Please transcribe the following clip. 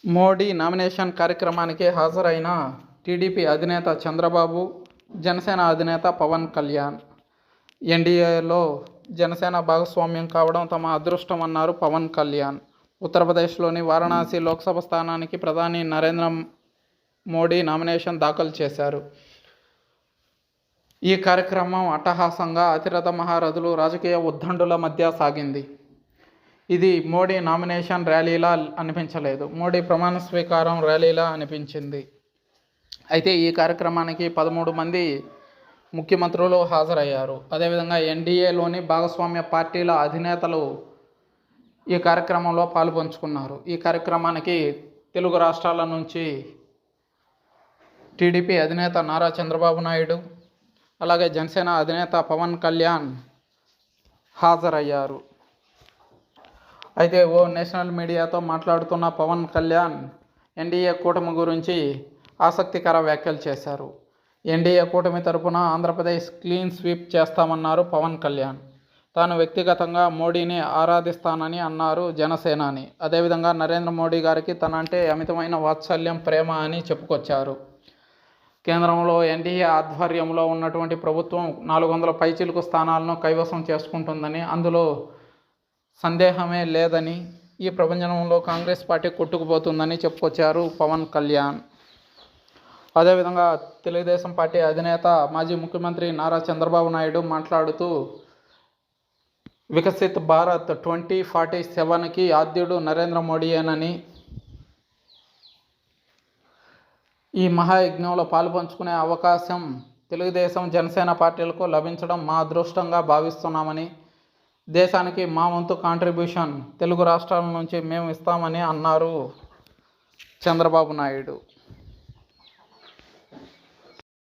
Modi nomination కార్యక్రమానికి హాజరైన TDP అధినేత చంద్రబాబు, జనసేన అధినేత పవన్ కళ్యాణ్. ఎన్డీఏలో జనసేన భాగస్వామ్యం కావడం తమ అదృష్టమన్నారు పవన్ కళ్యాణ్. ఉత్తరప్రదేశ్లోని వారణాసి లోక్సభ స్థానానికి ప్రధాని నరేంద్ర మోడీ నామినేషన్ దాఖలు చేశారు. ఈ కార్యక్రమం అట్టహాసంగా అతిరథ మహారథులు, రాజకీయ ఉద్దండుల మధ్య సాగింది. ఇది మోడీ నామినేషన్ ర్యాలీలా అనిపించలేదు, మోడీ ప్రమాణ స్వీకారం ర్యాలీలా అనిపించింది. అయితే ఈ కార్యక్రమానికి 13 మంది ముఖ్యమంత్రులు హాజరయ్యారు. అదేవిధంగా ఎన్డీఏలోని భాగస్వామ్య పార్టీల అధినేతలు ఈ కార్యక్రమంలో పాలుపంచుకున్నారు. ఈ కార్యక్రమానికి తెలుగు రాష్ట్రాల నుంచి టీడీపీ అధినేత నారా చంద్రబాబు నాయుడు, అలాగే జనసేన అధినేత పవన్ కళ్యాణ్ హాజరయ్యారు. అయితే ఓ నేషనల్ మీడియాతో మాట్లాడుతున్న పవన్ కళ్యాణ్ ఎన్డీఏ కూటమి గురించి ఆసక్తికర వ్యాఖ్యలు చేశారు. ఎన్డీఏ కూటమి తరపున ఆంధ్రప్రదేశ్ క్లీన్ స్వీప్ చేస్తామన్నారు పవన్ కళ్యాణ్. తాను వ్యక్తిగతంగా మోడీని ఆరాధిస్తానని అన్నారు జనసేనాని. అదేవిధంగా నరేంద్ర మోడీ గారికి తనంటే అమితమైన వాత్సల్యం, ప్రేమ అని చెప్పుకొచ్చారు. కేంద్రంలో ఎన్డీఏ ఆధ్వర్యంలో ఉన్నటువంటి ప్రభుత్వం 400 పైచిలుకు స్థానాలను కైవసం చేసుకుంటుందని, అందులో సందేహమే లేదని, ఈ ప్రపంచంలో కాంగ్రెస్ పార్టీ కొట్టుకుపోతుందని చెప్పుకొచ్చారు పవన్ కళ్యాణ్. అదేవిధంగా తెలుగుదేశం పార్టీ అధినేత, మాజీ ముఖ్యమంత్రి నారా చంద్రబాబు నాయుడు మాట్లాడుతూ వికసిత్ భారత్ 2047కి ఆద్యుడు నరేంద్ర మోడీయేనని, ఈ మహాయజ్ఞంలో పాలుపంచుకునే అవకాశం తెలుగుదేశం, జనసేన పార్టీలకు లభించడం మా అదృష్టంగా భావిస్తున్నామని, దేశానికి మా వంతు కాంట్రిబ్యూషన్ తెలుగు రాష్ట్రాల నుంచి మేము ఇస్తామని అన్నారు చంద్రబాబు నాయుడు.